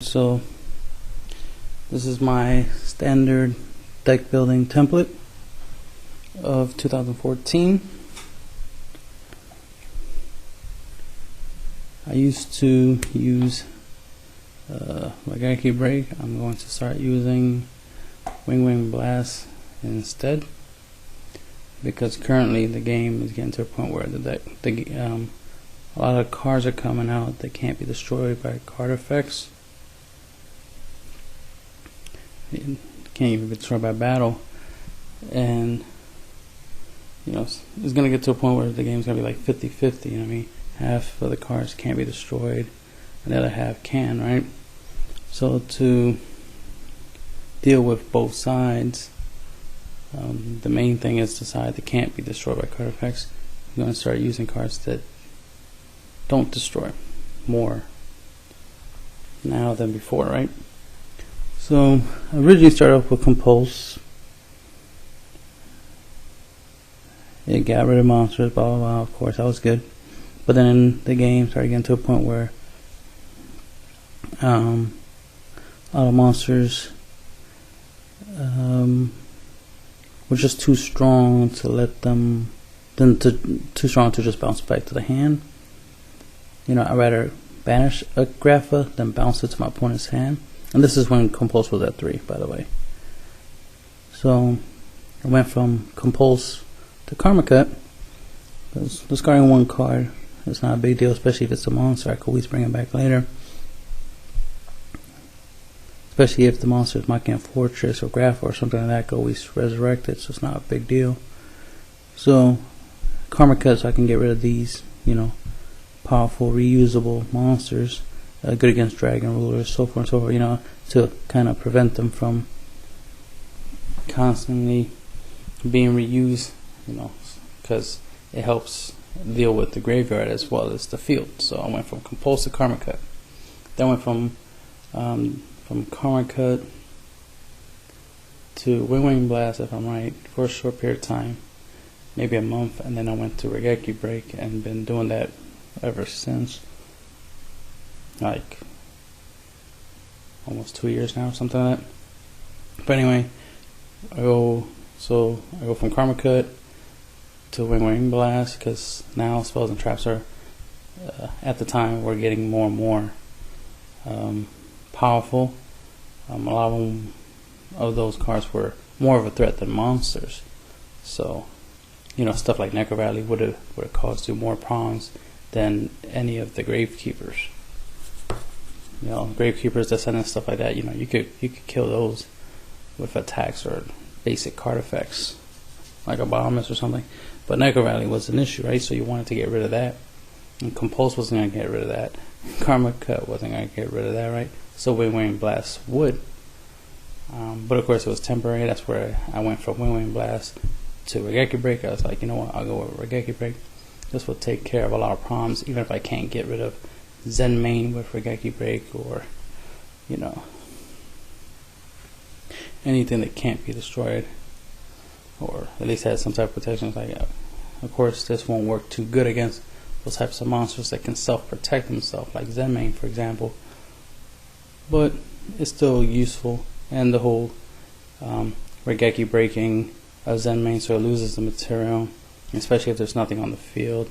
So this is my standard deck building template of 2014. I used to use YUGIOH break. I'm going to start using Wing Blast instead, because currently the game is getting to a point where a lot of cards are coming out that can't be destroyed by card effects. It can't even be destroyed by battle, and it's gonna get to a point where the game's gonna be like 50-50. You know what I mean? Half of the cards can't be destroyed, and the other half can, right? So to deal with both sides, the main thing is the side that can't be destroyed by card effects. I'm gonna start using cards that don't destroy more now than before, right? So I originally started off with Compulse. It got rid of monsters, blah blah blah. Of course, that was good. But then the game started getting to a point where a lot of monsters were just too strong to let them, too strong to just bounce back to the hand. I'd rather banish a Grapha than bounce it to my opponent's hand. And this is when Compulse was at 3, by the way. So I went from Compulse to Karma Cut, because discarding one card is not a big deal, especially if it's a monster. I could always bring it back later, especially if the monster is marking a Fortress or Graph or something like that. I could always resurrect it, so it's not a big deal. So Karma Cut, so I can get rid of these powerful reusable monsters, good against Dragon Rulers, so forth and so forth, to kind of prevent them from constantly being reused, because it helps deal with the graveyard as well as the field. So I went from Compulse to Karma Cut. Then went from Karma Cut to Wing Blast, if I'm right, for a short period of time, maybe a month, and then I went to YUGIOH break and been doing that ever since. Like almost 2 years now, or something like that. But anyway, I go from Karma Cut to Wing Blast, because now spells and traps are at the time we're getting more and more powerful. A lot of those cards were more of a threat than monsters. So stuff like Necro Valley would have caused you more problems than any of the Gravekeepers. Gravekeepers, Descendants, stuff like that. You could kill those with attacks or basic card effects, like a Abominus or something. But Necro Valley was an issue, right? So you wanted to get rid of that, and Compulse wasn't going to get rid of that. Karma Cut wasn't going to get rid of that, right? So Wing Blast would. But of course, it was temporary. That's where I went from Wing Blast to YUGIOH break. I was like, you know what? I'll go with YUGIOH break. This will take care of a lot of problems, even if I can't get rid of Zen main with YUGIOH break, or anything that can't be destroyed, or at least has some type of protection. Like, of course, this won't work too good against those types of monsters that can self-protect themselves, like Zen main, for example. But it's still useful, and the whole YUGIOH breaking of Zen main, so it loses the material, especially if there's nothing on the field.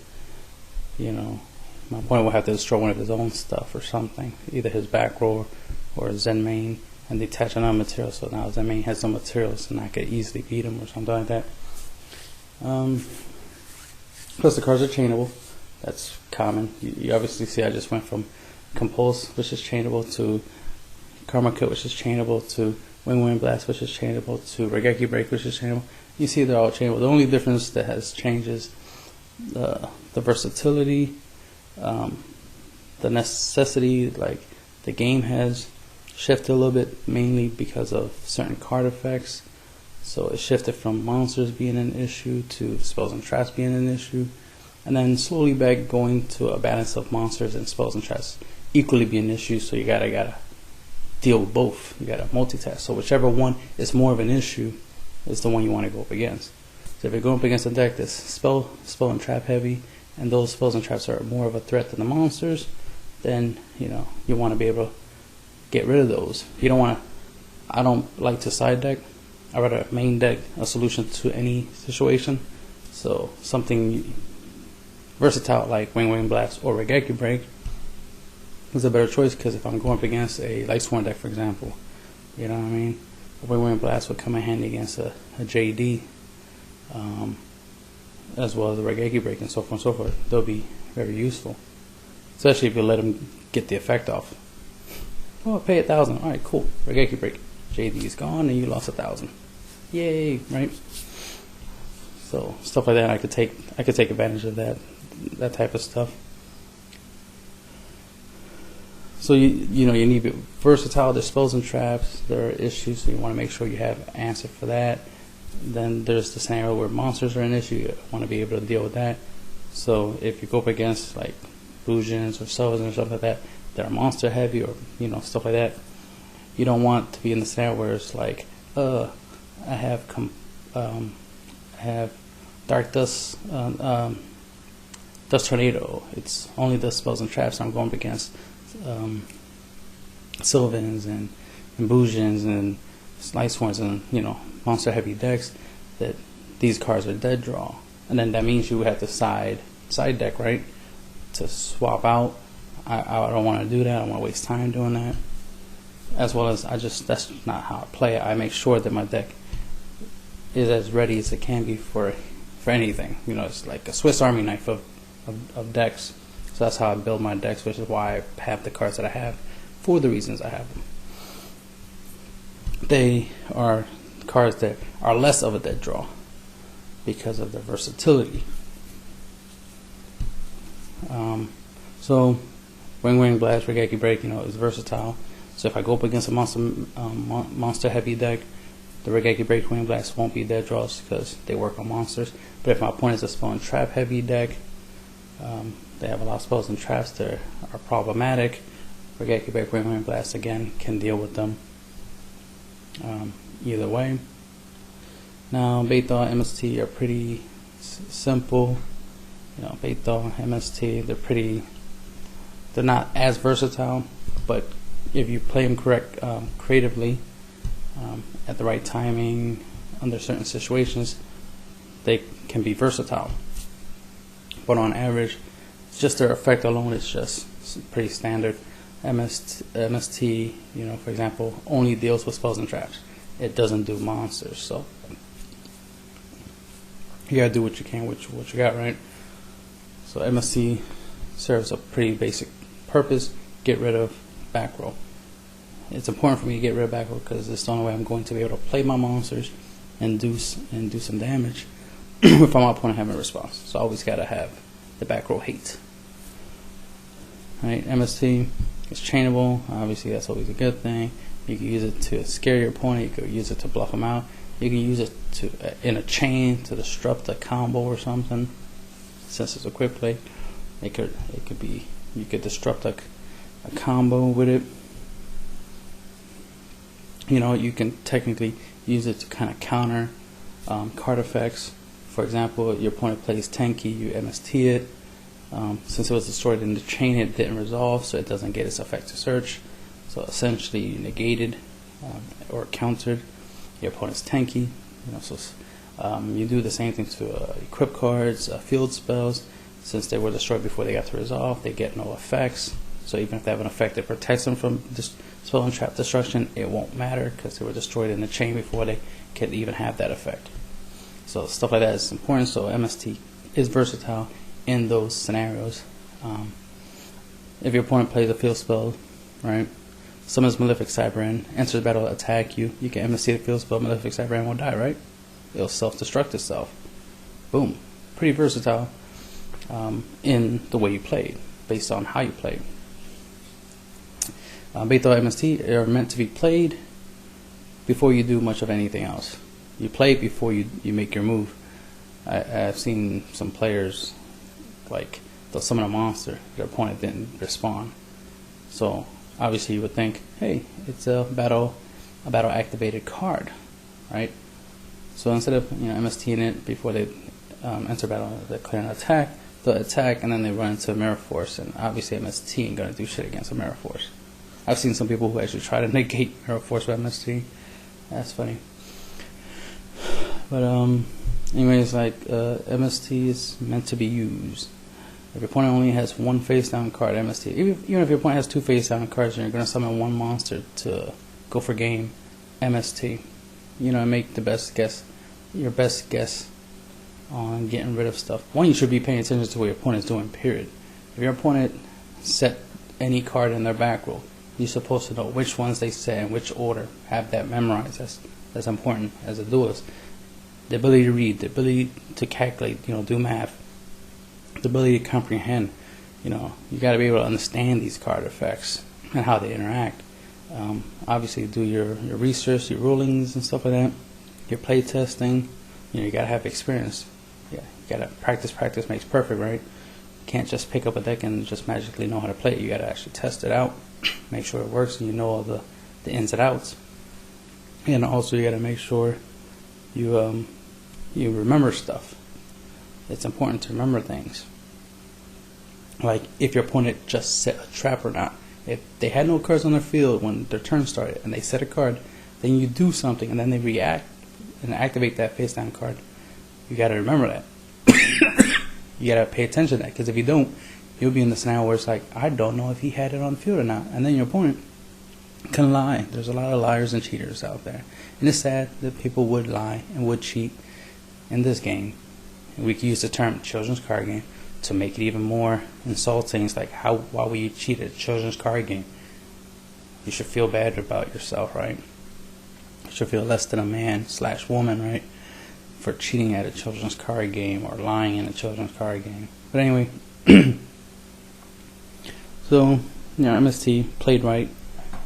My opponent will have to destroy one of his own stuff or something, either his back row or Zen main, and detach another material. So now Zen main has some materials, and I could easily beat him or something like that. Plus the cards are chainable. That's common. You obviously see I just went from Compulse, which is chainable, to Karma Cut, which is chainable, to Wing Blast, which is chainable, to YUGIOH break, which is chainable. You see they're all chainable. The only difference that has changed is the versatility, the necessity. Like, the game has shifted a little bit, mainly because of certain card effects. So it shifted from monsters being an issue to spells and traps being an issue, and then slowly back going to a balance of monsters and spells and traps equally be an issue. So you gotta deal with both. You gotta multitask. So whichever one is more of an issue is the one you want to go up against. So if you're going up against a deck that's spell and trap heavy, and those spells and traps are more of a threat than the monsters, then you want to be able get rid of those. You don't want to. I don't like to side deck. I rather main deck a solution to any situation. So something versatile like Wing Blast or Regeki Break is a better choice, because if I'm going up against a Light Sworn deck, for example, you know what I mean, Wing Blast would come in handy against a JD, as well as the Regeki Break and so forth and so forth. They'll be very useful, especially if you let them get the effect off. Oh, pay 1,000. All right, cool. Regeki Break. JD is gone, and you lost 1,000. Yay, right? So stuff like that, I could take advantage of that type of stuff. So you need to be versatile, disposing traps. There are issues, so you want to make sure you have an answer for that. Then there's the scenario where monsters are an issue. You want to be able to deal with that. So if you go up against like Bujins or Sovas or stuff like that are monster heavy, or stuff like that, you don't want to be in the scenario where it's like, I have Dark Dust, Dust Tornado. It's only the spells and traps. I'm going up against Sylvans and Bujins and Light Sworns and monster heavy decks, that these cards are dead draw, and then that means you have to side deck, right, to swap out. I don't want to do that. I don't want to waste time doing that. As well as that's not how I play it. I make sure that my deck is as ready as it can be for anything. It's like a Swiss Army knife of decks. So that's how I build my decks, which is why I have the cards that I have, for the reasons I have them. They are cards that are less of a dead draw because of their versatility. So Wing Blast, Regeki Break, is versatile. So if I go up against a monster heavy deck, the Regeki Break, Wing Blast won't be dead draws because they work on monsters. But if my opponent is a spell and trap heavy deck, they have a lot of spells and traps that are problematic. Regeki Break, Wing Blast again can deal with them either way. Now Beidou, MST are pretty simple. Beidou, MST, they're not as versatile, but if you play them creatively, at the right timing, under certain situations, they can be versatile. But on average, just their effect alone is just pretty standard. MST, for example, only deals with spells and traps. It doesn't do monsters, so you gotta do what you can with what you got, right? So MST serves a pretty basic purpose: get rid of back row. It's important for me to get rid of back row because it's the only way I'm going to be able to play my monsters and do some damage without my opponent having a response. So I always gotta have the back row hate. Right, MST is chainable. Obviously, that's always a good thing. You can use it to scare your opponent. You can use it to bluff them out. You can use it to in a chain to disrupt a combo or something. Since it's a quick play, it could be, you could disrupt a combo with it. You can technically use it to kind of counter card effects. For example, your opponent plays Tenki, you MST it. Since it was destroyed in the chain, it didn't resolve, so it doesn't get its effect to search. So essentially, you negated or countered your opponent's Tenki. You do the same thing to equip cards, field spells. Since they were destroyed before they got to resolve, they get no effects. So even if they have an effect that protects them from spell and trap destruction, it won't matter because they were destroyed in the chain before they could even have that effect. So stuff like that is important. So MST is versatile in those scenarios. If your opponent plays a field spell, right, summons Malefic Cybran, enters the battle, attack you, you can MST the field spell, Malefic Cybran won't die, right? It'll self-destruct itself. Boom. Pretty versatile in the way you played, based on how you played. Beidou MST are meant to be played before you do much of anything else. You play before you make your move. I've seen some players, like, they'll summon a monster, their opponent didn't respond. So obviously you would think, hey, it's a battle activated card, right? So instead of MSTing it before they enter battle, they declare an attack, they'll attack, and then they run into a Mirror Force, and obviously MST ain't gonna do shit against a Mirror Force. I've seen some people who actually try to negate Mirror Force with MST. That's funny. But anyways, like MST is meant to be used. If your opponent only has one face down card, MST. Even if your opponent has two face down cards and you're going to summon one monster to go for game, MST. You know, make the best guess, your best guess on getting rid of stuff. One, you should be paying attention to what your opponent's doing, period. If your opponent set any card in their back row, you're supposed to know which ones they set in which order. Have that memorized. That's important as a duelist. The ability to read, the ability to calculate, do math, the ability to comprehend. You got to be able to understand these card effects and how they interact. Obviously, do your research, your rulings and stuff like that. Your play testing. You got to have experience. Yeah, you got to practice. Practice makes perfect, right? You can't just pick up a deck and just magically know how to play it. You got to actually test it out, make sure it works, and you know all the ins and outs. And also, you got to make sure you remember stuff. It's important to remember things. Like if your opponent just set a trap or not. If they had no cards on their field when their turn started and they set a card, then you do something and then they react and activate that face down card. You got to remember that. You got to pay attention to that, because if you don't, you'll be in the scenario where it's like, I don't know if he had it on the field or not, and then your opponent can lie. There's a lot of liars and cheaters out there, and it's sad that people would lie and would cheat in this game. And we could use the term children's card game to make it even more insulting. It's like, why would you cheat at a children's card game? You should feel bad about yourself, right? You should feel less than a man/woman, right, for cheating at a children's card game or lying in a children's card game. But anyway, so MST played right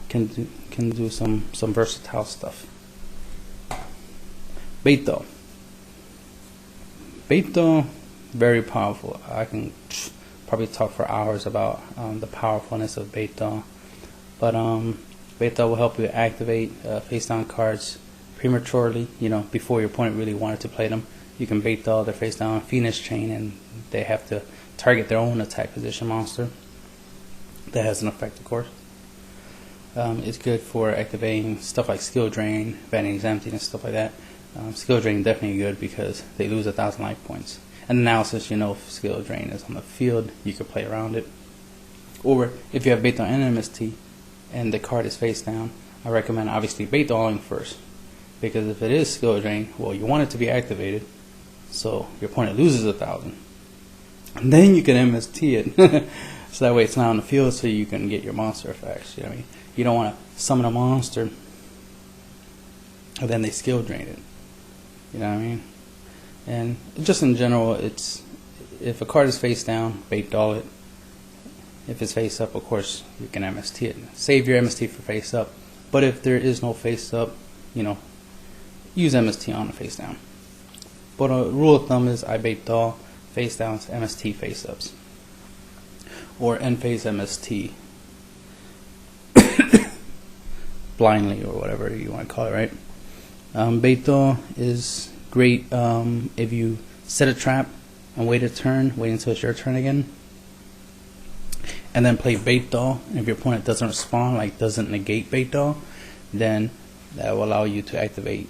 can do some versatile stuff. Beito, very powerful. I can probably talk for hours about the powerfulness of Beito, but Beito will help you activate face down cards prematurely, before your opponent really wanted to play them. You can Beito their face down Phoenix Chain, and they have to target their own attack position monster. That has an effect, of course. It's good for activating stuff like Skill Drain, Vanity Empty, and stuff like that. Skill Drain definitely good because they lose 1,000 life points. And now, since if Skill Drain is on the field, you can play around it. Or if you have Beito and MST and the card is face down, I recommend obviously Beitoing first, because if it is Skill Drain, well, you want it to be activated so your opponent loses 1,000, and then you can MST it. So that way it's not on the field, so you can get your monster effects. You know what I mean? You don't want to summon a monster and then they Skill Drain it. You know what I mean? And just in general, it's, if a card is face down, Beito it. If it's face up, of course, you can MST it. Save your MST for face up. But if there is no face up, use MST on the face down. But a rule of thumb is I Beito face downs, MST face ups, or end phase MST blindly, or whatever you want to call it, right? Beito is great if you set a trap and wait a turn, wait until it's your turn again, and then play Beito. And if your opponent doesn't respond, like doesn't negate Beito, then that will allow you to activate,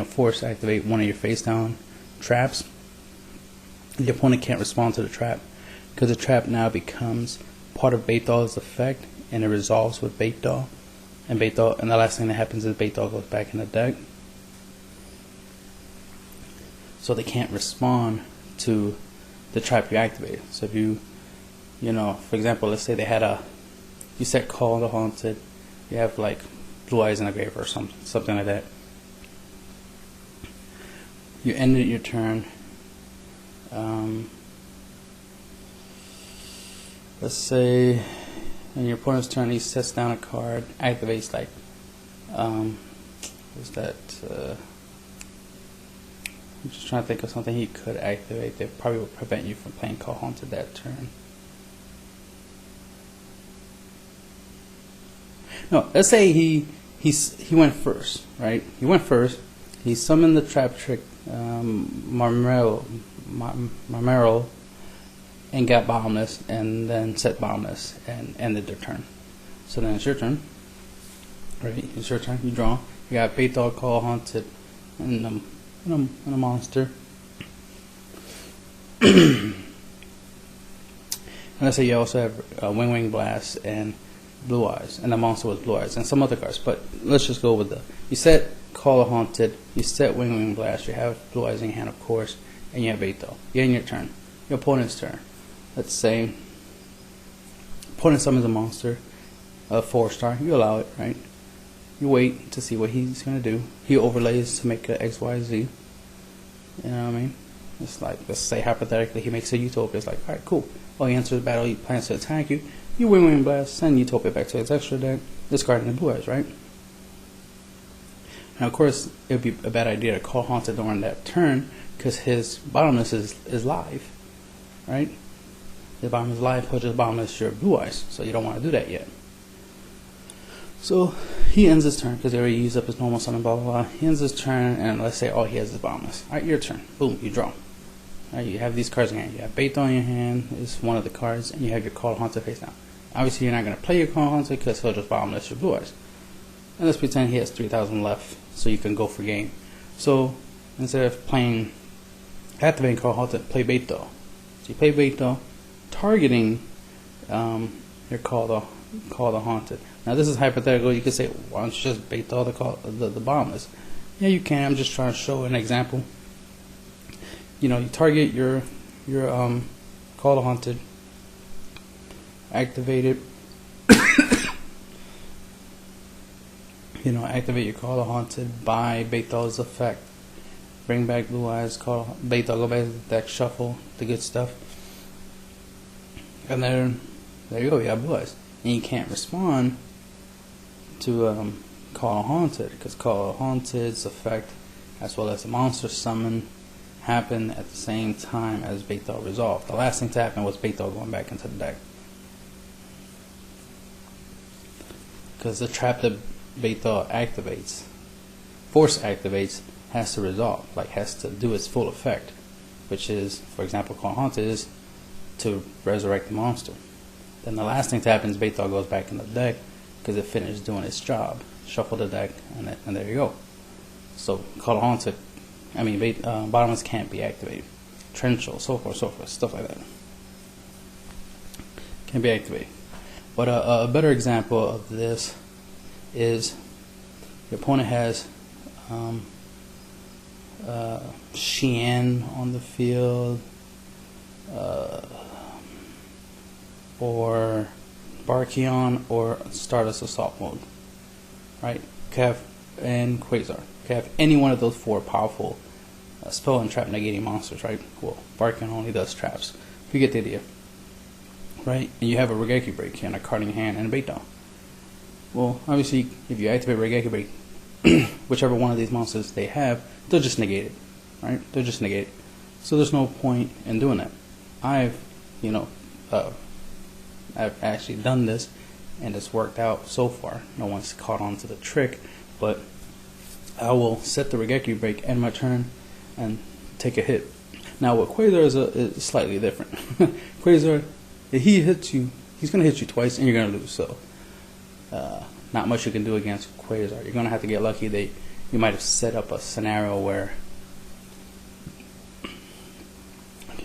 force activate one of your face down traps. The opponent can't respond to the trap because the trap now becomes part of Beito's effect, and it resolves with Beito. And the last thing that happens is Beito goes back in the deck. So they can't respond to the trap you activated. So if you, for example, let's say they had you set Call the Haunted, you have like Blue Eyes in the Grave or something like that. You ended your turn. Let's say in your opponent's turn, he sets down a card, activates like, what's that? I'm just trying to think of something he could activate that probably would prevent you from playing Call Haunted that turn. No, let's say he went first, right? He went first. He summoned the trap trick Marmero, and got Boundless, and then set Boundless and ended their turn. So then it's your turn. Right, it's your turn. You draw. You got bait dog, call haunted, and a monster. And let's say you also have Wing Blast and Blue Eyes, and the monster was Blue Eyes, and some other cards. But let's just go with you set Call of Haunted, you set Wing Blast, you have Blue Eyes in your hand, of course, and you have Beto. You're in your turn. Your opponent's turn. Let's say opponent summons a monster, a 4-star. You allow it, right? You wait to see what he's gonna do. He overlays to make a XYZ. You know what I mean? It's like, let's say hypothetically he makes a Utopia. It's like, alright, cool. Oh, he enters the battle, he plans to attack you. You Wing Blast, send Utopia back to its extra deck, discarding the Blue Eyes, right? Now, of course, it would be a bad idea to call Haunted during that turn because his bottomless is live, right? The bottomless is live, he'll just bottomless your Blue Eyes, so you don't want to do that yet. So he ends his turn because he already used up his normal summon, blah, blah, blah. He ends his turn, and let's say all he has is bottomless. Alright, your turn. Boom, you draw. Alright, you have these cards in your hand. You have Beto in your hand, is one of the cards, and you have your Call Haunted face down. Obviously, you're not going to play your Call Haunted because he'll just bottomless your Blue Eyes. And let's pretend he has 3,000 left, so you can go for game. So instead of playing activating Call Haunted, play Beto. So you play Beto, targeting your Call the Haunted. Now this is hypothetical. You could say, why don't you just Beto the bottomless? Yeah, you can. I'm just trying to show an example. You know, you target your Call the Haunted, activate it. You know, activate your Call the Haunted by Beto's effect. Bring back Blue Eyes, call Beto, go back to the deck, shuffle the good stuff. And then there you go, you have Blue Eyes. And you can't respond to Call Haunted because Call Haunted's effect, as well as the monster summon, happened at the same time as Beto resolved. The last thing to happen was Beto going back into the deck. Because the trap that Beto activates, force activates, has to resolve, like has to do its full effect, which is, for example, Call Haunted is to resurrect the monster. Then the last thing to happen is Beto goes back in the deck because it finished doing its job. Shuffle the deck, and there you go. So Call Haunted, bottomless can't be activated. Torrential, so forth, stuff like that. Can't be activated. But a better example of this is your opponent has Shien on the field, or Barkion, or Stardust Assault mode, right? Kev and Quasar. Have any one of those 4 powerful spell and trap negating monsters, right? Well, Barkion only does traps. You get the idea, right? And you have a Regeki Break and a card in your hand and a Beto. Well, obviously, if you activate Regeki Break, whichever one of these monsters they have, they'll just negate it, right? They'll just negate it. So there's no point in doing that. I've actually done this, and it's worked out so far. No one's caught on to the trick, but I will set the Regeki Break end my turn and take a hit. Now, with Quasar is slightly different. Quasar, if he hits you, he's going to hit you twice, and you're going to lose. So, not much you can do against Quasar. You're going to have to get lucky. You might have set up a scenario where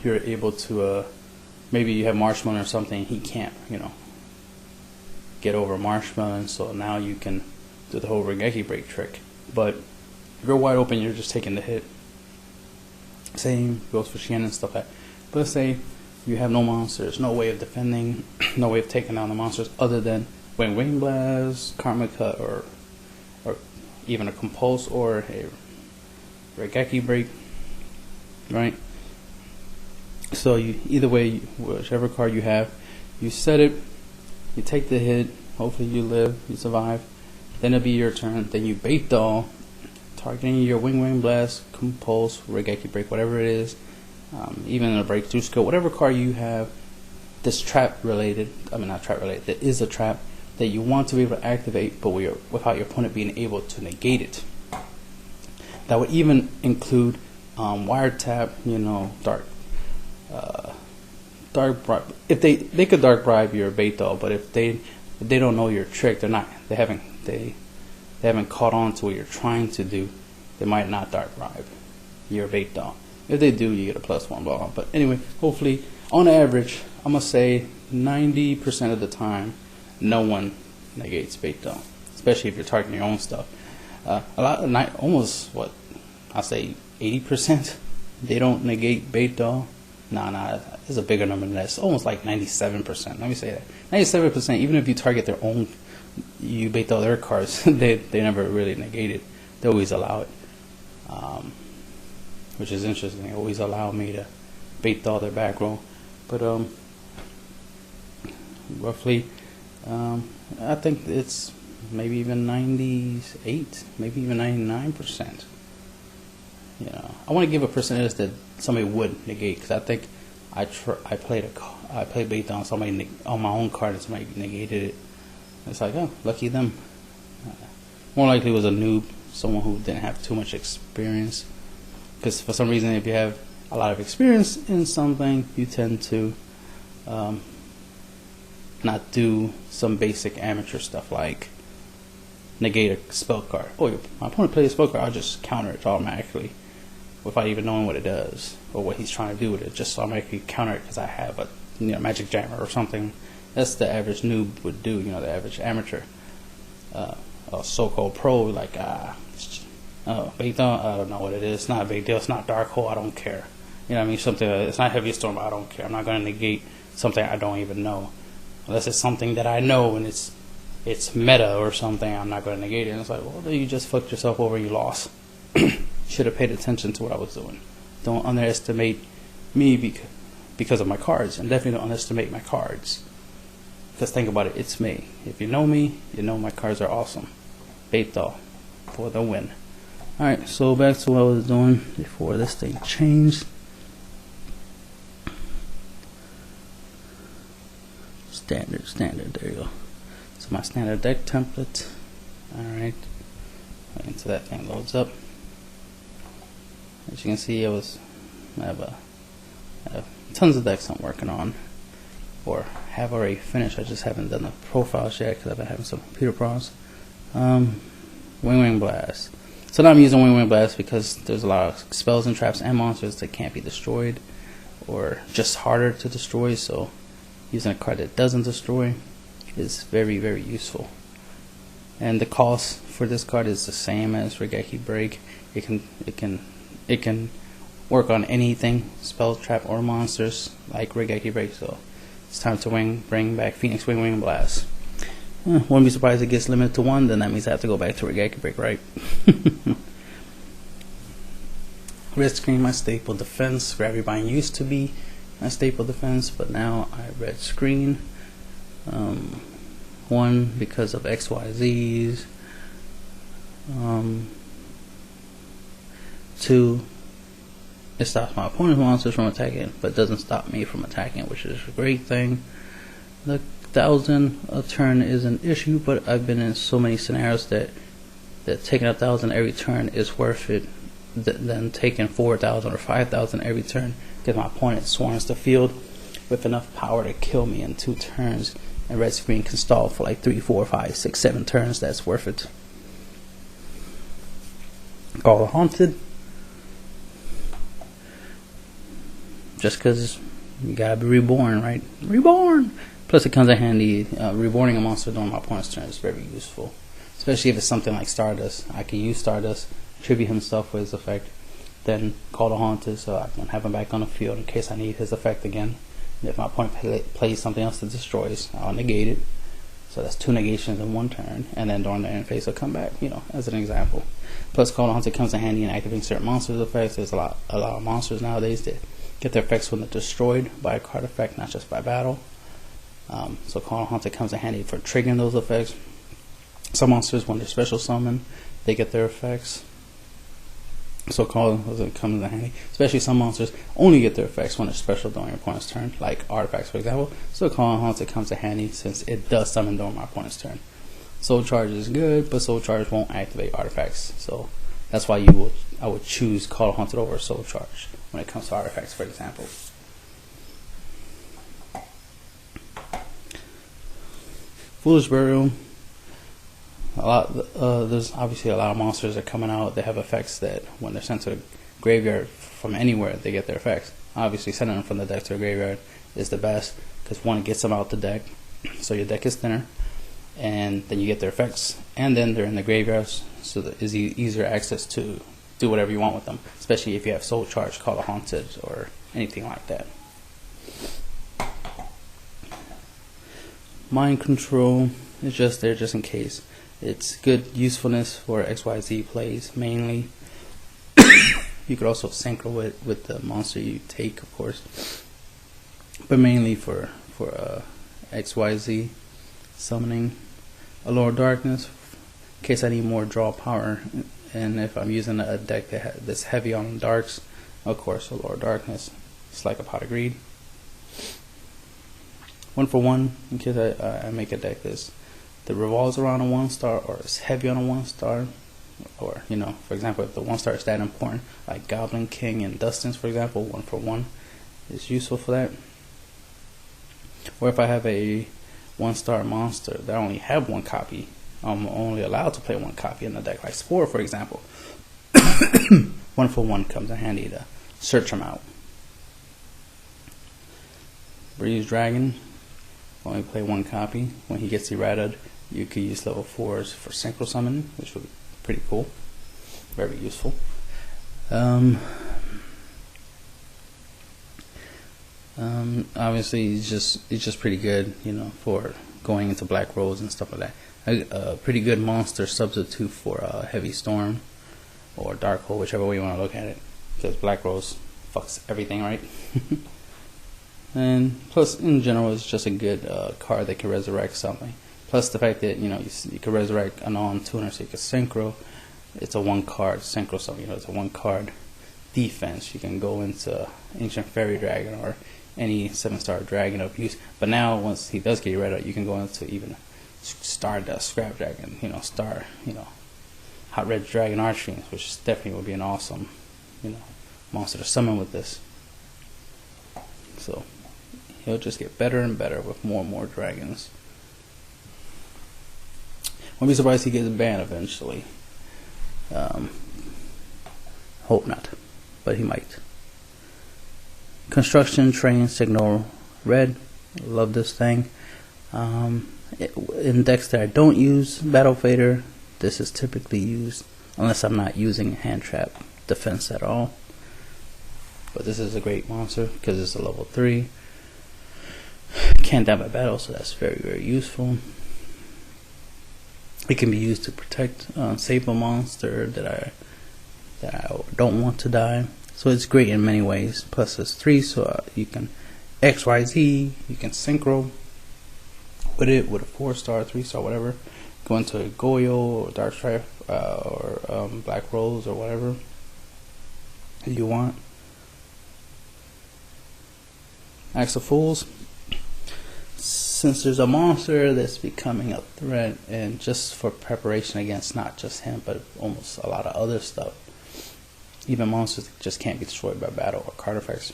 you're able to, maybe you have Marshmallow or something. He can't, get over Marshmallow, so now you can do the whole Regeki Break trick. But if you're wide open, you're just taking the hit. Same goes for Shannon and stuff like that. But let's say you have no monsters, no way of defending, no way of taking down the monsters other than Wing Blast, Karma Cut, or even a Compulse or a Regeki Break, right? So either way, whichever card you have, you set it, you take the hit, hopefully you live, you survive, then it'll be your turn, then you Beto, targeting your Wing Blast, Compulse, Regeki Break, whatever it is, even a Breakthrough Skill, whatever card you have that's trap related, that is a trap that you want to be able to activate, but without your opponent being able to negate it. That would even include Wiretap, Dark Bribe. If they could Dark Bribe your Beto, but if if they don't know your trick, they haven't caught on to what you're trying to do, they might not dark bribe your bait doll. If they do, you get a +1 ball. But anyway, hopefully, on average, I'm gonna say 90% of the time, no one negates bait doll, especially if you're targeting your own stuff. Almost what I'll say 80%, they don't negate bait doll. Nah, it's a bigger number than that. It's almost like 97%. Let me say that 97%. Even if you target their own, you bait doll their cards, they never really negate it. They always allow it, which is interesting. They always allow me to bait doll their back row. But roughly, I think it's maybe even 98, maybe even 99%. You know, I want to give a percentage that somebody would negate, because I think I played bait down somebody on my own card and somebody negated it. It's like, oh, lucky them. More likely it was a noob, someone who didn't have too much experience. Because for some reason, if you have a lot of experience in something, you tend to not do some basic amateur stuff like negate a spell card. Oh, my opponent plays a spell card, I'll just counter it automatically without even knowing what it does or what he's trying to do with it. Just automatically counter it because I have a magic jammer or something. That's the average noob would do. The average amateur, a so-called pro, like bait down, I don't know what it is. It's not a big deal. It's not dark hole. I don't care. You know what I mean? Something. It's not heavy storm. I don't care. I'm not going to negate something I don't even know, unless it's something that I know and it's meta or something. I'm not going to negate it. And it's like, well, you just fucked yourself over. You lost. Should have paid attention to what I was doing. Don't underestimate me because of my cards, and definitely don't underestimate my cards. Because think about it, it's me. If you know me, you know my cards are awesome. Bait doll for the win. Alright, so back to what I was doing before this thing changed. Standard, there you go. So my standard deck template. Alright, until that thing loads up. As you can see, I have tons of decks I'm working on, or have already finished. I just haven't done the profiles yet because I've been having some computer problems. Wing Blast. So now I'm using Wing Blast because there's a lot of spells and traps and monsters that can't be destroyed, or just harder to destroy. So using a card that doesn't destroy is very, very useful. And the cost for this card is the same as Regeki Break. It can work on anything, spell, trap, or monsters like Regeki Break. So it's time to bring back Phoenix Wing Blast. Wouldn't be surprised if it gets limited to 1, then that means I have to go back to Regeki Break, right? Red screen, my staple defense. Gravity Bind used to be my staple defense, but now I red screen. 1, because of XYZs. 2, it stops my opponent's monsters from attacking, but doesn't stop me from attacking, which is a great thing. The 1,000 a turn is an issue, but I've been in so many scenarios that taking 1,000 every turn is worth it than taking 4,000 or 5,000 every turn, because my opponent swarms the field with enough power to kill me in 2 turns, and red screen can stall for like 3, 4, 5, 6, 7 turns. That's worth it. Call the Haunted. Just because you gotta be reborn, right? Reborn! Plus it comes in handy. Reborning a monster during my opponent's turn is very useful. Especially if it's something like Stardust. I can use Stardust, tribute himself for his effect, then call the Haunted so I can have him back on the field in case I need his effect again. And if my opponent plays something else that destroys, I'll negate it. So that's 2 negations in 1 turn. And then during the end phase, I'll come back, as an example. Plus Call the Haunted comes in handy in activating certain monsters' effects. There's a lot of monsters nowadays that get their effects when they're destroyed by a card effect, not just by battle. So Call the Haunted comes in handy for triggering those effects. Some monsters, when they're special summoned, they get their effects. So Call the Haunted comes in handy. Especially some monsters only get their effects when they're special during your opponent's turn, like artifacts, for example. So Call the Haunted comes in handy since it does summon during my opponent's turn. Soul Charge is good, but Soul Charge won't activate artifacts. So that's why I would choose Call the Haunted over Soul Charge when it comes to artifacts, for example. Foolish Burial. There's obviously a lot of monsters that are coming out. They have effects that when they're sent to the graveyard from anywhere, they get their effects. Obviously, sending them from the deck to the graveyard is the best because one, it gets them out the deck, so your deck is thinner, and then you get their effects, and then they're in the graveyards, so that is easier access to do whatever you want with them, especially if you have Soul Charge, Call of Haunted, or anything like that. Mind Control is just there just in case. It's good usefulness for XYZ plays mainly. You could also synchro it with the monster you take, of course, but mainly for XYZ summoning. Allure of Darkness, in case I need more draw power, and if I'm using a deck that's heavy on darks, of course, Allure of Darkness. It's like a Pot of Greed. 1 for 1, in case I make a deck that revolves around a 1-star or is heavy on a 1-star, or, you know, for example, if the 1-star is that important, like Goblin King and Dustin's, for example, 1 for 1 is useful for that. Or if I have a 1-star monster that I only have 1 copy, I'm only allowed to play 1 copy in the deck, like Spore, for example. 1 for 1 comes in handy to search them out. Breeze Dragon, only play 1 copy. When he gets errated, you could use level 4s for synchro summon, which would be pretty cool, very useful. Obviously, it's just pretty good, you know, for going into Black Rose and stuff like that. A pretty good monster substitute for Heavy Storm or Dark Hole, whichever way you want to look at it, because Black Rose fucks everything right. And plus, in general, it's just a good card that can resurrect something. Plus the fact that, you know, you can resurrect a non-tuner, so you can synchro. It's a 1-card synchro summon. You know, it's a 1-card defense. You can go into Ancient Fairy Dragon or any 7-star dragon of use. But now, once he does get rid of it, you can go into even Stardust, Scrap Dragon, you know, Hot Red Dragon Archfiends, which definitely would be an awesome, you know, monster to summon with this. So he'll just get better and better with more and more dragons. Won't be surprised he gets banned eventually. Hope not, but he might. Construction Train Signal Red, love this thing. In decks that I don't use Battle Fader, this is typically used unless I'm not using Hand Trap Defense at all. But this is a great monster because it's a level 3. Can't die by battle, so that's very, very useful. It can be used to protect, save a monster that I don't want to die. So it's great in many ways. Plus it's 3, so you can XYZ, you can synchro with it with a 4-star, 3-star, whatever. Go into YUGIOH or Dark Strife or Black Rose or whatever you want. Axe of Fools. Since there's a monster that's becoming a threat, and just for preparation against not just him but almost a lot of other stuff, even monsters that just can't be destroyed by battle or card effects,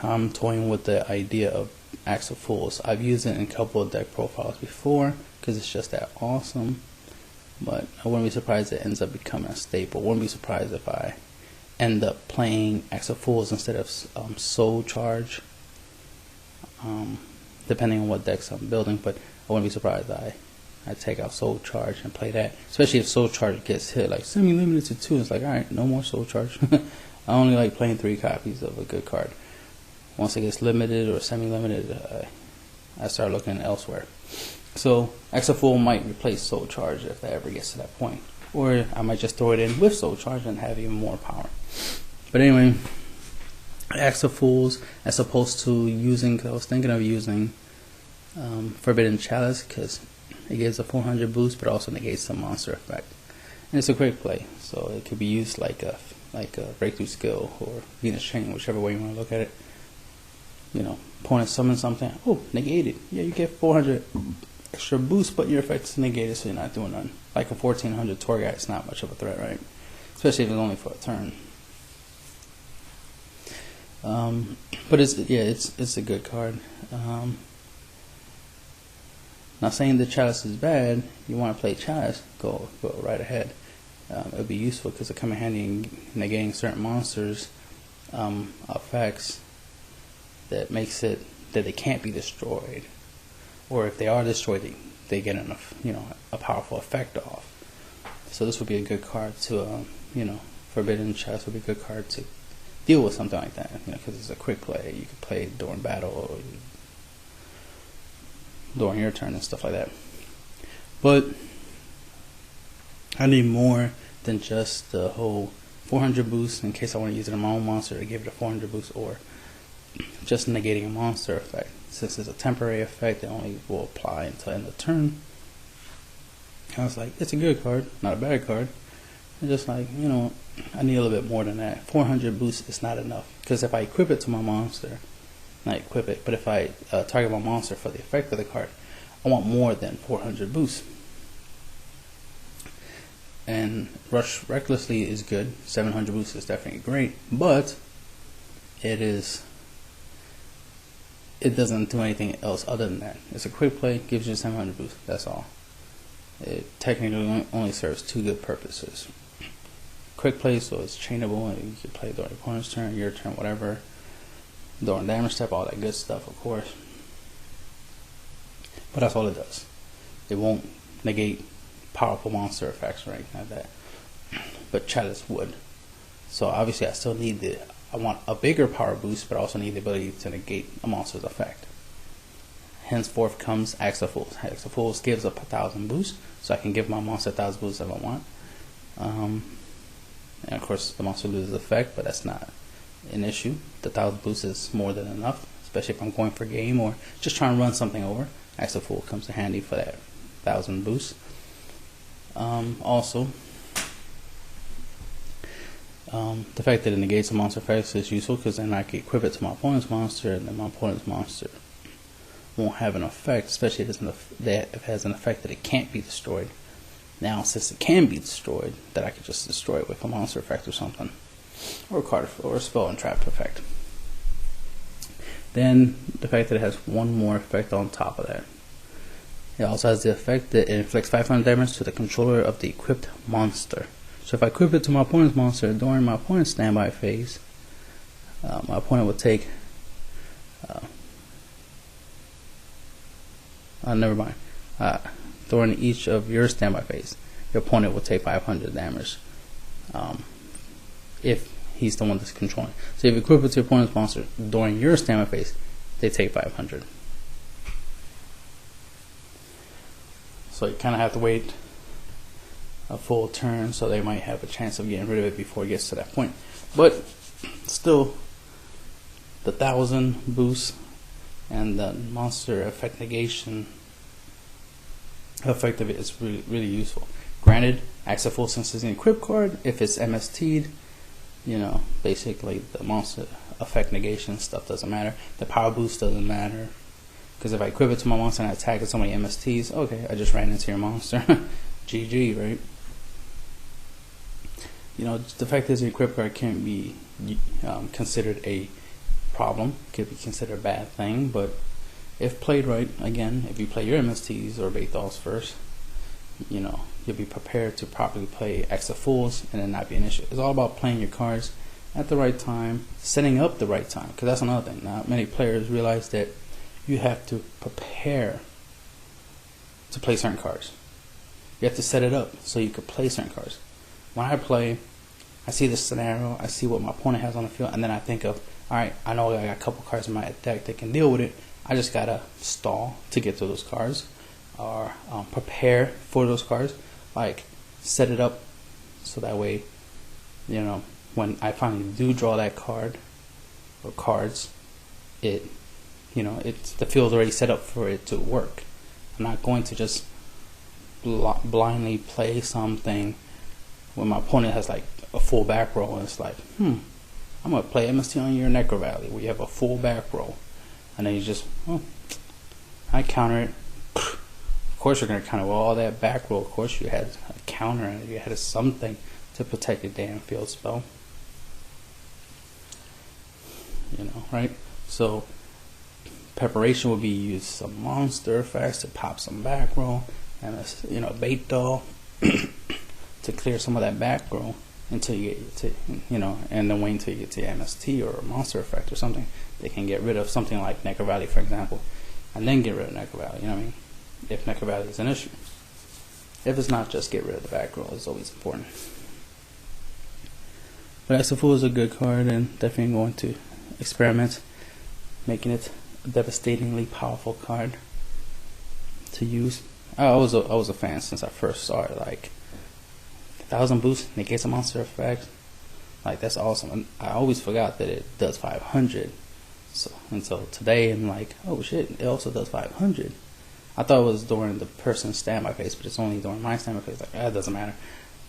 I'm toying with the idea of Axe of Fools. I've used it in a couple of deck profiles before because it's just that awesome, but I wouldn't be surprised if it ends up becoming a staple. Wouldn't be surprised if I end up playing Axe of Fools instead of Soul Charge, depending on what decks I'm building. But I wouldn't be surprised I take out Soul Charge and play that, especially if Soul Charge gets hit like semi-limited to 2. It's like, alright, no more Soul Charge. I only like playing 3 copies of a good card. Once it gets limited or semi-limited, I start looking elsewhere. So Axe of Fool might replace Soul Charge if that ever gets to that point, or I might just throw it in with Soul Charge and have even more power. But anyway, Axe of Fools, as opposed to using, cause I was thinking of using Forbidden Chalice, because it gives a 400 boost but also negates the monster effect, and it's a quick play, so it could be used like a breakthrough skill or Venus Chain, whichever way you want to look at it. You know, opponent summons something, oh, negated. Yeah, you get 400 extra boost, but your effect is negated, so you're not doing nothing. Like a 1400 Torghast, it's not much of a threat, right? Especially if it's only for a turn. But it's a good card. Not saying that Chalice is bad. You want to play Chalice, go right ahead. It'll be useful because it come in handy in negating certain monsters effects that makes it that they can't be destroyed, or if they are destroyed, they get enough, a powerful effect off. So this would be a good card to, Forbidden Chalice would be a good card to deal with something like that, because it's a quick play. You could play it during battle or during your turn and stuff like that. But I need more than just the whole 400 boost in case I want to use it on my own monster to give it a 400 boost, or just negating a monster effect. Since it's a temporary effect, it only will apply until end of turn. I was like, it's a good card, not a bad card. It's just like, I need a little bit more than that. 400 boost is not enough, because if I equip it to my monster, not equip it, but if I target my monster for the effect of the card, I want more than 400 boost. And Rush Recklessly is good. 700 boost is definitely great, but it doesn't do anything else other than that. It's a quick play, gives you 700 boost. That's all. It technically only serves two good purposes. Quick play, so it's chainable, and you can play during your opponent's turn, your turn, whatever. During damage step, all that good stuff, of course. But that's all it does. It won't negate powerful monster effects or anything like that. But Chalice would. So obviously I still need I want a bigger power boost, but I also need the ability to negate a monster's effect. Henceforth comes Axe of Fools. Axe of Fools gives up 1,000 boost, so I can give my monster 1,000 boost if I want. And of course the monster loses effect, but that's not an issue. The 1,000 boost is more than enough, especially if I'm going for game or just trying to run something over. Axe of Fools comes in handy for that 1,000 boost. Also, the fact that it negates a monster effect is useful, because then I can equip it to my opponent's monster, and then my opponent's monster won't have an effect, especially if it has an effect that it can't be destroyed. Now, since it can be destroyed, that I could just destroy it with a monster effect or something, or a card or a spell and trap effect. Then the fact that it has one more effect on top of that. It also has the effect that it inflicts 500 damage to the controller of the equipped monster. So if I equip it to my opponent's monster during my opponent's standby phase, my opponent will take never mind. During each of your standby phase, your opponent will take 500 damage if he's the one that's controlling. So if you equip it to your opponent's monster during your standby phase, they take 500. So you kind of have to wait a full turn, so they might have a chance of getting rid of it before it gets to that point. But still, the 1,000 boost and the monster effect negation effect of it is really useful. Granted, Axe of Fools, since it's an equipped card, if it's MST'd, basically the monster effect negation stuff doesn't matter. The power boost doesn't matter, because if I equip it to my monster and I attack with so many MSTs, okay, I just ran into your monster. GG, right? The fact that it's an equipped card can't be considered a problem. It could be considered a bad thing, but if played right, again, if you play your MSTs or Bethals first, you'll be prepared to properly play Axe of Fools and then not be an issue. It's all about playing your cards at the right time, setting up the right time, because that's another thing. Not many players realize that you have to prepare to play certain cards. You have to set it up so you can play certain cards. When I play, I see the scenario, I see what my opponent has on the field, and then I think of, alright, I know I got a couple cards in my deck that can deal with it. I just gotta stall to get to those cards, or prepare for those cards, like set it up so that way, when I finally do draw that card or cards, the field's already set up for it to work. I'm not going to just blindly play something when my opponent has like a full back row, and it's like, I'm gonna play MST on your Necro Valley where you have a full back row, and then you just, I counter it. Of course you're gonna counter all that back row. Of course you had a counter, and you had something to protect your damn field spell. Right? So preparation would be use some monster effects to pop some back row, and a bait doll to clear some of that back row until you get to and then wait until you get to MST or a monster effect or something. They can get rid of something like Necker Valley, for example, and then get rid of Necker Valley. You know what I mean? If Necker Valley is an issue. If it's not, just get rid of the back row. It's always important. But Exaful is a good card, and definitely going to experiment making it a devastatingly powerful card to use. I was a fan since I first saw it. Like 1,000 boost, negates a monster effect. Like, that's awesome. And I always forgot that it does 500. So until today, I'm like, oh shit, it also does 500. I thought it was during the person's standby phase, but it's only during my standby phase. Like, it doesn't matter.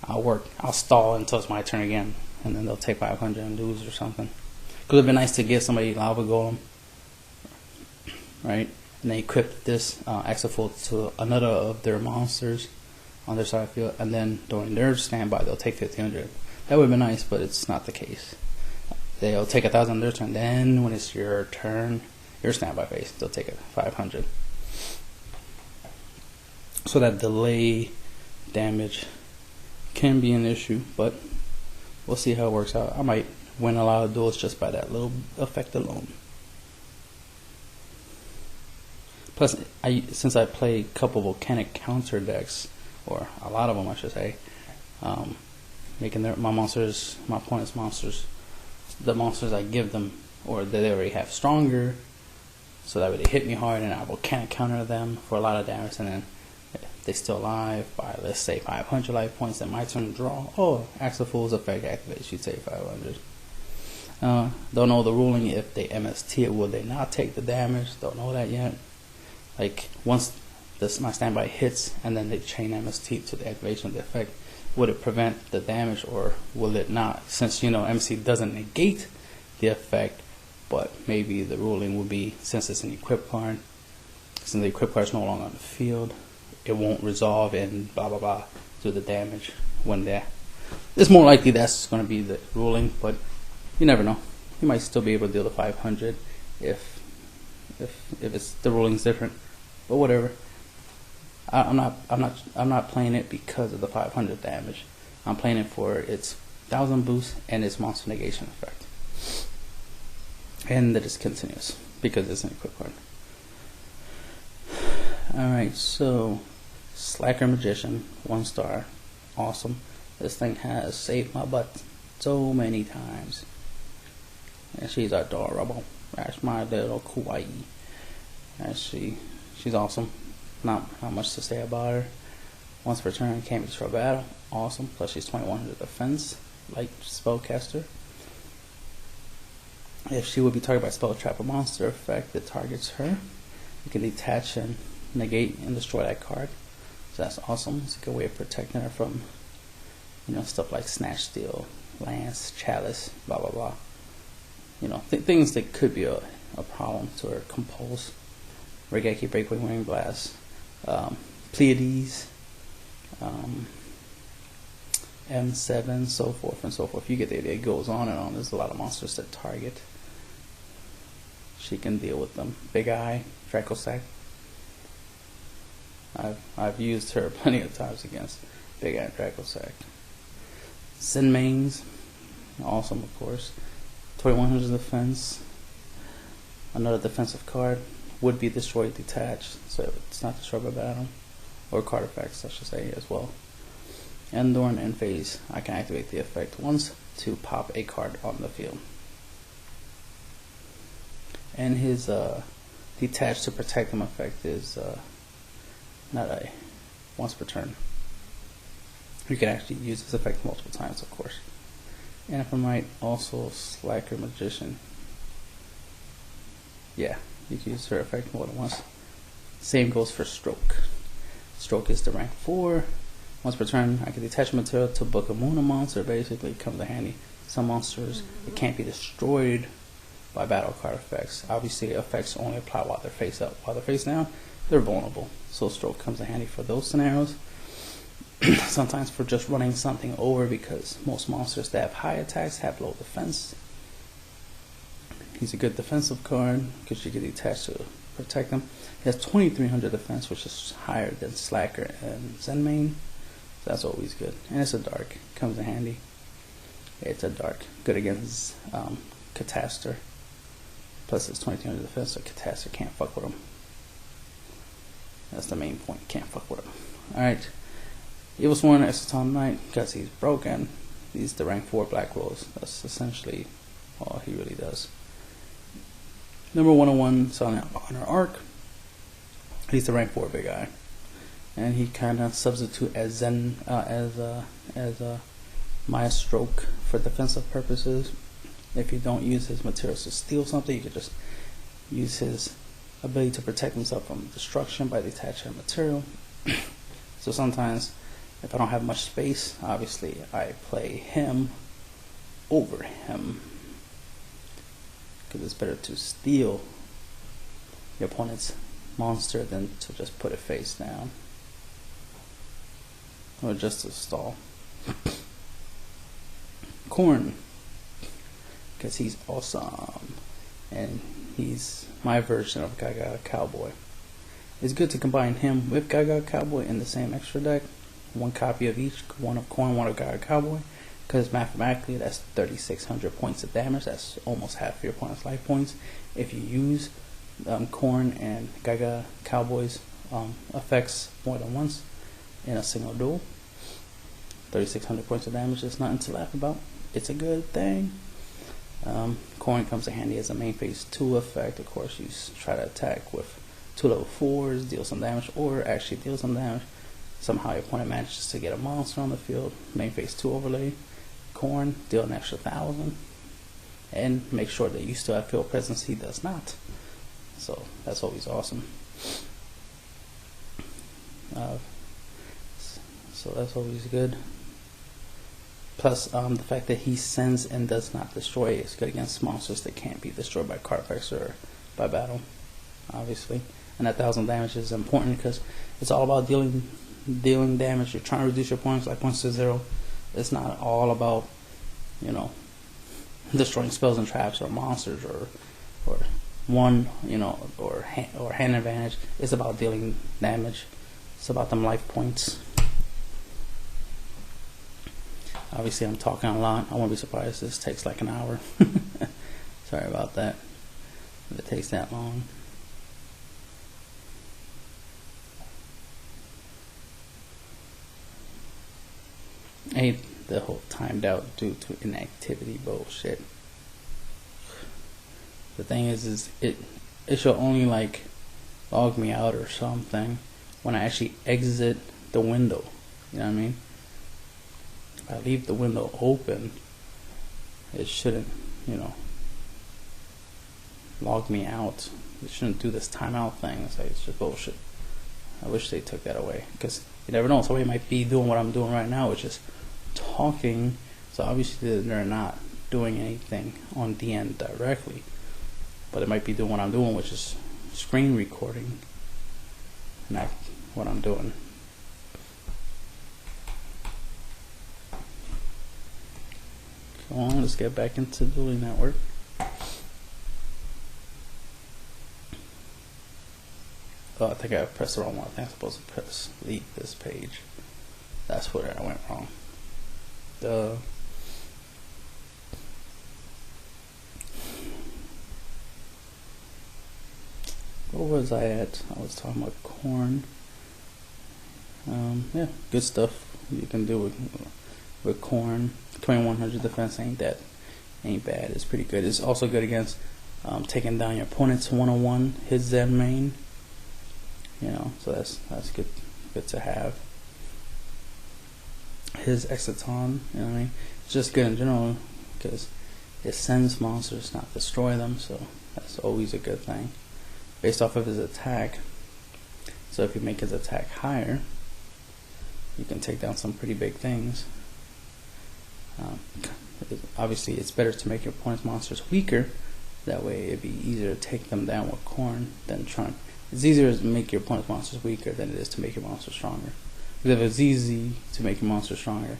I'll stall until it's my turn again, and then they'll take 500 and lose or something. Could have been nice to get somebody Lava Golem, right? And they equip this Exaful to another of their monsters on their side of the field, and then during their standby, they'll take 1,500. That would have been nice, but it's not the case. They'll take 1,000 on their turn, then when it's your turn, your standby phase, they'll take 500. So that delay damage can be an issue, but we'll see how it works out. I might win a lot of duels just by that little effect alone. Plus, since I play a couple volcanic counter decks, or a lot of them I should say, making my opponent's monsters, the monsters I give them, or that they already have stronger, so that way they hit me hard and I volcanic counter them for a lot of damage, and then if they still alive by, let's say, 500 life points, then my turn to draw. Oh, Exaful's effect activates, you take 500. Don't know the ruling if they MST it, will they not take the damage? Don't know that yet. Like, once my standby hits and then they chain MST to the activation of the effect, would it prevent the damage or will it not? Since MST doesn't negate the effect, but maybe the ruling would be, since it's an equip card, since the equip card is no longer on the field, it won't resolve and blah blah blah do the damage when there. It's more likely that's going to be the ruling, but you never know. You might still be able to deal the 500 if it's the ruling's different. But whatever. I'm not playing it because of the 500 damage. I'm playing it for its 1,000 boost and its monster negation effect, and that it's continuous because it's an equip card. Alright, so Slacker Magician, 1 star, awesome. This thing has saved my butt so many times, and she's adorable. That's my little kawaii. And she's awesome. Not much to say about her. Once per turn, can't be destroyed by battle. Awesome. Plus she's 2100 defense, like spellcaster. If she would be targeted by spell, trap, or monster effect that targets her, you can detach and negate and destroy that card. So that's awesome. It's a good way of protecting her from stuff like Snatch, Steal, Lance, Chalice, blah blah blah. Things that could be a problem to her. Compulse, Regeki, Breakaway, Wing Blast, Pleiades, M7, so forth and so forth. You get the idea. It goes on and on. There's a lot of monsters that target. She can deal with them. Big Eye, Dracosac. I've used her plenty of times against Big Eye and Dracosac. Zinmains, awesome of course. 2100 defense. Another defensive card. Would be destroyed detached, so it's not destroyed by battle, or card effects I should say as well. And during end phase, I can activate the effect once to pop a card on the field. And his detached to protect him effect is not a once per turn. You can actually use this effect multiple times, of course. And if I'm right, also Slacker Magician. Yeah, you can use her effect more than once. Same goes for Stroke. Stroke is the rank 4. Once per turn, I can detach material to book a Moon monster. Basically, it comes in handy. Some monsters, it can't be destroyed by battle card effects. Obviously, effects only apply while they're face up. While they're face down, they're vulnerable. So Stroke comes in handy for those scenarios. Sometimes for just running something over, because most monsters that have high attacks have low defense. He's a good defensive card because you get attached to protect him. He has 2300 defense, which is higher than Slacker and Zenmain. So that's always good. And it's a dark. Comes in handy. It's a dark. Good against Catastor. Plus it's 2300 defense, so Catastor can't fuck with him. That's the main point. Can't fuck with him. Alright. Evil Sworn Exoton Knight, because he's broken. He's the rank 4 Black Rose. That's essentially all he really does. Number 101, Silent Honor Arc. He's the rank 4 big guy, and he kind of substitute as Zen as Maya Stroke for defensive purposes. If you don't use his materials to steal something, you could just use his ability to protect himself from destruction by detaching a material. So sometimes, if I don't have much space, obviously I play him over him, because it's better to steal your opponent's monster than to just put it face down, or just to stall. Corn, because he's awesome, and he's my version of Gaga Cowboy. It's good to combine him with Gaga Cowboy in the same extra deck. One copy of each, one of Corn, one of Gaga Cowboy, because mathematically that's 3600 points of damage. That's almost half your opponent's life points. If you use Corn and Gaga Cowboy's effects more than once in a single duel, 3600 points of damage is nothing to laugh about. It's a good thing. Corn comes in handy as a main phase 2 effect. Of course, you try to attack with 2 level 4s, deal some damage, or actually deal some damage. Somehow your opponent manages to get a monster on the field, main phase 2 overlay. Corn, deal an extra 1000, and make sure that you still have field presence. He does not. So that's always awesome. So that's always good. Plus, the fact that he sends and does not destroy is good against monsters that can't be destroyed by card effects or by battle, obviously. And that 1000 damage is important because it's all about dealing damage. You're trying to reduce your points like points to 0. It's not all about, you know, destroying spells and traps or monsters or one, you know, or hand advantage. It's about dealing damage. It's about them life points. Obviously, I'm talking a lot. I won't be surprised this takes like an hour. Sorry about that, if it takes that long. I hate the whole timed out due to inactivity bullshit. The thing is it should only like log me out or something when I actually exit the window. You know what I mean? If I leave the window open, it shouldn't, you know, log me out. It shouldn't do this timeout thing. It's just bullshit. I wish they took that away, because you never know. Somebody might be doing what I'm doing right now, which is talking. So obviously they're not doing anything on the end directly, but it might be doing what I'm doing, which is screen recording, and that's what I'm doing. Come on, let's get back into Dueling Network. Oh, I think I pressed the wrong one. I think I'm supposed to press leave this page. That's where I went wrong. Duh. Where was I at? I was talking about Corn. Yeah, good stuff you can do with Corn. 2100 defense ain't bad. It's pretty good. It's also good against taking down your opponent's 101, his Zen main. You know, so that's good to have. His Exoton, you know what I mean? It's just good in general because it sends monsters, not destroy them, so that's always a good thing. Based off of his attack, so if you make his attack higher, you can take down some pretty big things. Obviously, it's better to make your opponent's monsters weaker. That way, it'd be easier to take them down with Corn than trying. It's easier to make your opponent's monsters weaker than it is to make your monster stronger. Because if it's easy to make your monster stronger,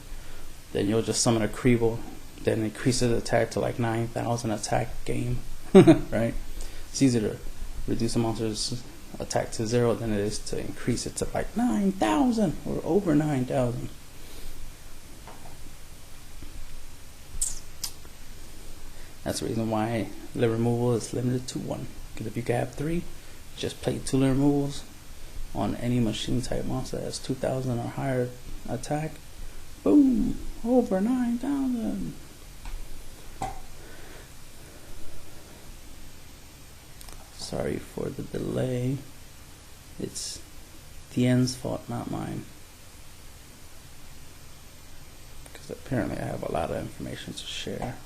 then you'll just summon a Creeble, then increase his attack to like 9,000 attack game, right? It's easier to reduce a monster's attack to 0 than it is to increase it to like 9,000 or over 9,000. That's the reason why limit removal is limited to 1. Because if you can have 3, just play 2 limit removals on any machine type monster that has 2,000 or higher attack. Boom! Over 9,000. Sorry for the delay. It's the end's fault, not mine. Because apparently I have a lot of information to share.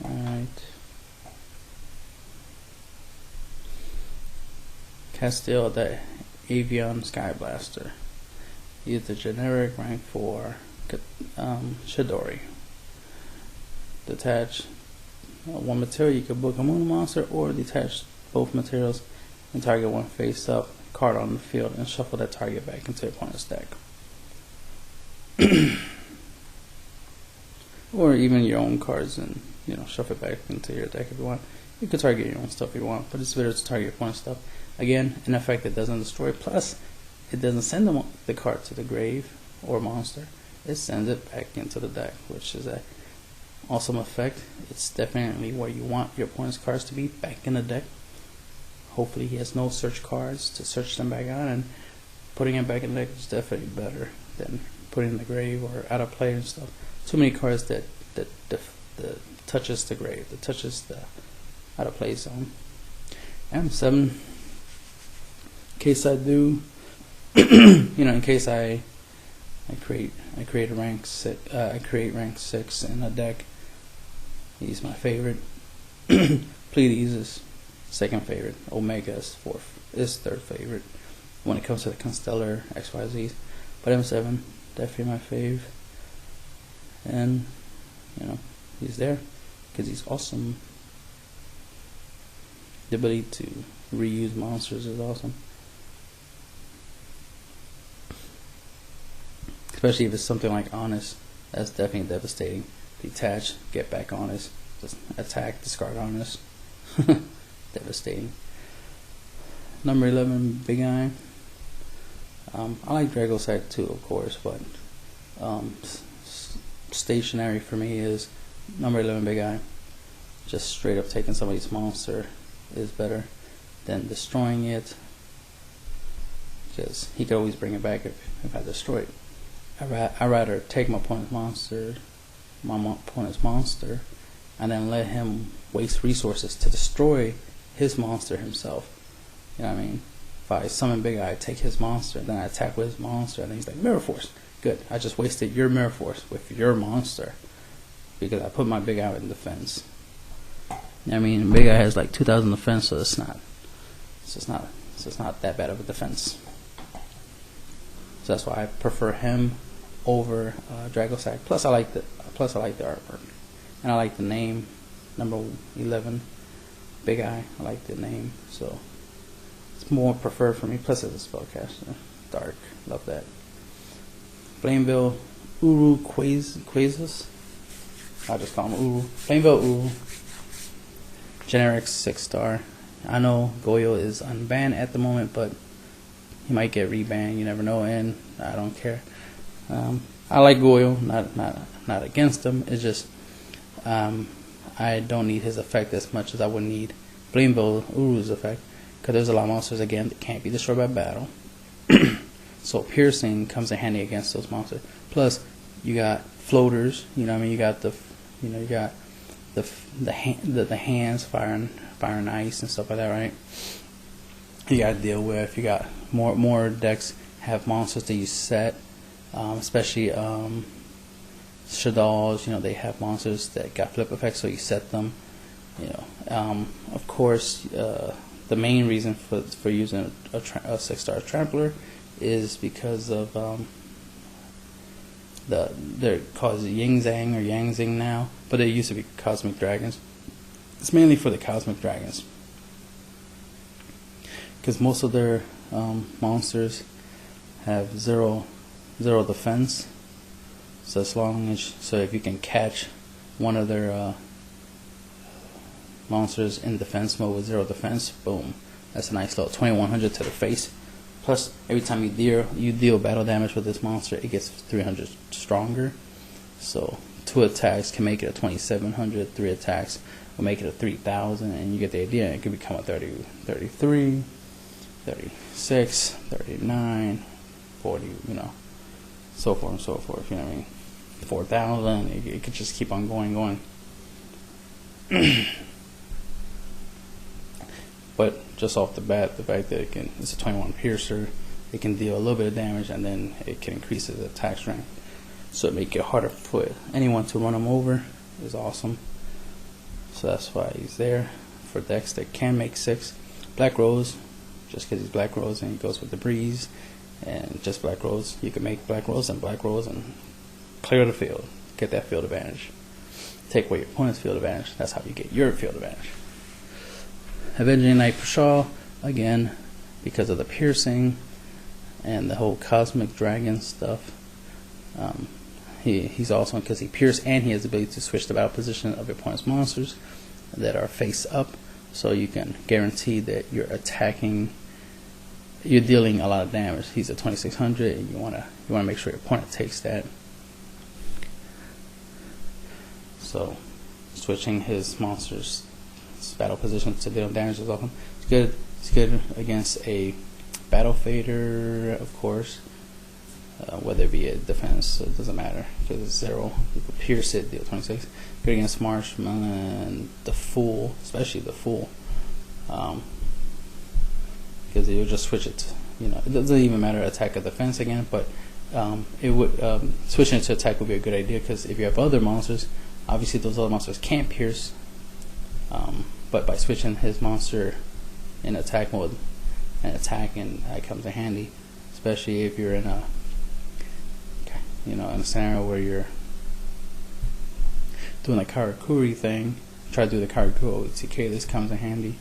Alright. Castile the Avion Sky Blaster. He is the generic rank 4 Chidori. Detach one material, you can book a moon monster, or detach both materials and target one face up card on the field and shuffle that target back into your opponent's deck. Or even your own cards, and shuffle it back into your deck if you want. You can target your own stuff if you want, but it's better to target your opponent's stuff. Again, in effect, it doesn't destroy, plus it doesn't send the card to the grave or monster. It sends it back into the deck, which is a awesome effect. It's definitely where you want your opponent's cards to be, back in the deck. Hopefully he has no search cards to search them back out, and putting it back in the deck is definitely better than putting in the grave or out of play and stuff. Too many cards that touches the grave, that touches the out of play zone. M7, in case I do, in case I create a rank 6, I create rank 6 in a deck. He's my favorite. Pleiades is second favorite. Omega is third favorite when it comes to the Constellar XYZs. But M7 definitely my fave, and he's there because he's awesome. The ability to reuse monsters is awesome. Especially if it's something like Honest, that's definitely devastating. Detach, get back Honest, just attack, discard Honest. Devastating. Number 11, Big Eye. I like Dragosite too, of course, but stationary for me is number 11, Big Eye. Just straight up taking somebody's monster is better than destroying it, because he could always bring it back if I destroy it. I'd rather take my opponent's monster, and then let him waste resources to destroy his monster himself. You know what I mean? If I summon Big Eye, take his monster, then I attack with his monster, and then he's like, Mirror Force. Good. I just wasted your Mirror Force with your monster because I put my Big Eye in defense. I mean, Big Eye has like 2,000 defense, so it's just not that bad of a defense. So that's why I prefer him over Dragosite. Plus I like the artwork, and I like the name, number 11, Big Eye. I like the name, so it's more preferred for me. Plus it's a spellcaster, dark, love that. Flameville Uru Quazus. I'll just call him Uru. Flameville Uru. Generic 6-star. I know Goyo is unbanned at the moment, but he might get rebanned. You never know, and I don't care. I like Goyo, not against him. It's just I don't need his effect as much as I would need Flameville Uru's effect, because there's a lot of monsters again that can't be destroyed by battle. So piercing comes in handy against those monsters. Plus, you got floaters. You know what I mean? You got the hands firing ice and stuff like that, right? You got to deal with. You got more decks have monsters that you set, especially Shaddolls. They have monsters that got flip effects, so you set them. Of course, the main reason for using a 6-star Trampler is because of they're called Ying Zhang or Yang Zing now, but they used to be Cosmic Dragons. It's mainly for the Cosmic Dragons, because most of their monsters have zero defense, So as long as, so if you can catch one of their monsters in defense mode with 0 defense, boom, that's a nice little 2100 to the face. Plus, every time you deal battle damage with this monster, it gets 300 stronger. So 2 attacks can make it a 2700, 3 attacks will make it a 3000, and you get the idea. It could become a 30, 33, 36, 39, 40, you know, so forth and so forth, you know what I mean? 4,000, it could just keep on going. But just off the bat, the fact that it's a 21 piercer, it can deal a little bit of damage, and then it can increase its attack strength. So it make it harder for anyone to run him over is awesome. So that's why he's there. For decks that can make 6. Black Rose, just because he's Black Rose and he goes with the breeze, and just Black Rose, you can make Black Rose and clear the field, get that field advantage. Take away your opponent's field advantage, that's how you get your field advantage. Avenging Knight Pashal, again, because of the piercing and the whole cosmic dragon stuff. He's awesome because he pierced and he has the ability to switch the battle position of your opponent's monsters that are face up, so you can guarantee that you're dealing a lot of damage. He's a 2600, and you wanna make sure your opponent takes that. So switching his monsters' battle position to deal damage is awesome. It's good. It's good against a battle fader, of course. Whether it be a defense, it doesn't matter because it's 0. You can pierce it, deal 26. Good against Marshmallow and the Fool, especially the Fool, because you'll just switch it. It doesn't even matter attack or defense again, but it would switching to attack would be a good idea because if you have other monsters, obviously those other monsters can't pierce. But by switching his monster in attack mode and attacking, that comes in handy, especially if you're in a in a scenario where you're doing a Karakuri thing. Try to do the Karakuri OTK, this comes in handy.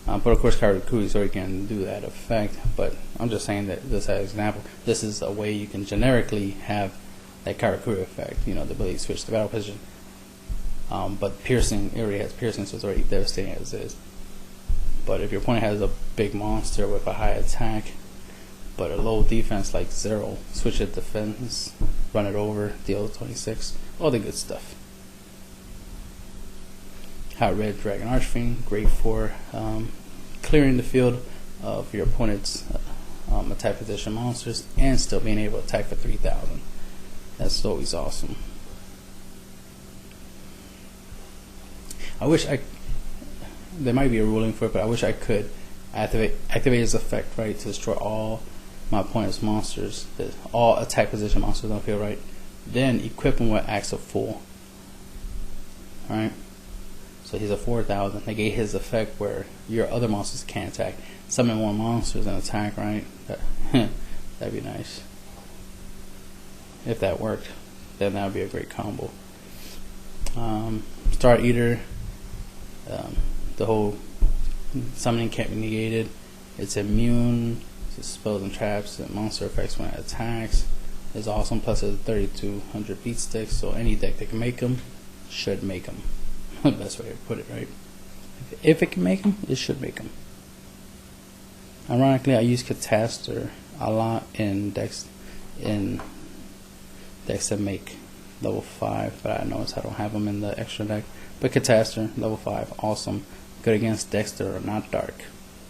But of course Karakuri already can do that effect, but I'm just saying that this as an example. This is a way you can generically have that Karakuri effect, the ability to switch the battle position. But piercing, it already has piercing, so it's already devastating as is. But if your opponent has a big monster with a high attack but a low defense like 0, switch it defense, run it over, deal 26, all the good stuff. Hot Red Dragon Archfiend, great for clearing the field of your opponent's attack position monsters and still being able to attack for 3,000. That's always awesome. There might be a ruling for it, but I wish I could activate his effect, right, to destroy all my opponent's monsters, all attack position monsters on the field, right? Then equip him with Axe of Fool. Alright? So he's a 4,000. Negate his effect where your other monsters can't attack. Summon more monsters and attack, right? That'd be nice. If that worked, then that would be a great combo. Star Eater, the whole summoning can't be negated. It's immune to spells and traps and monster effects when it attacks. It's awesome. Plus it's 3200 beat sticks, so any deck that can make them should make them. Best way to put it, right? If it can make them, it should make them. Ironically, I use Catastor a lot in decks that make level 5, but I notice I don't have them in the extra deck. But Catastor, level 5, awesome. Good against decks that are not dark,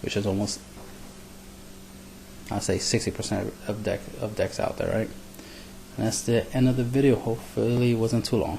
which is almost, I'd say 60% of decks out there, right? And that's the end of the video. Hopefully it wasn't too long.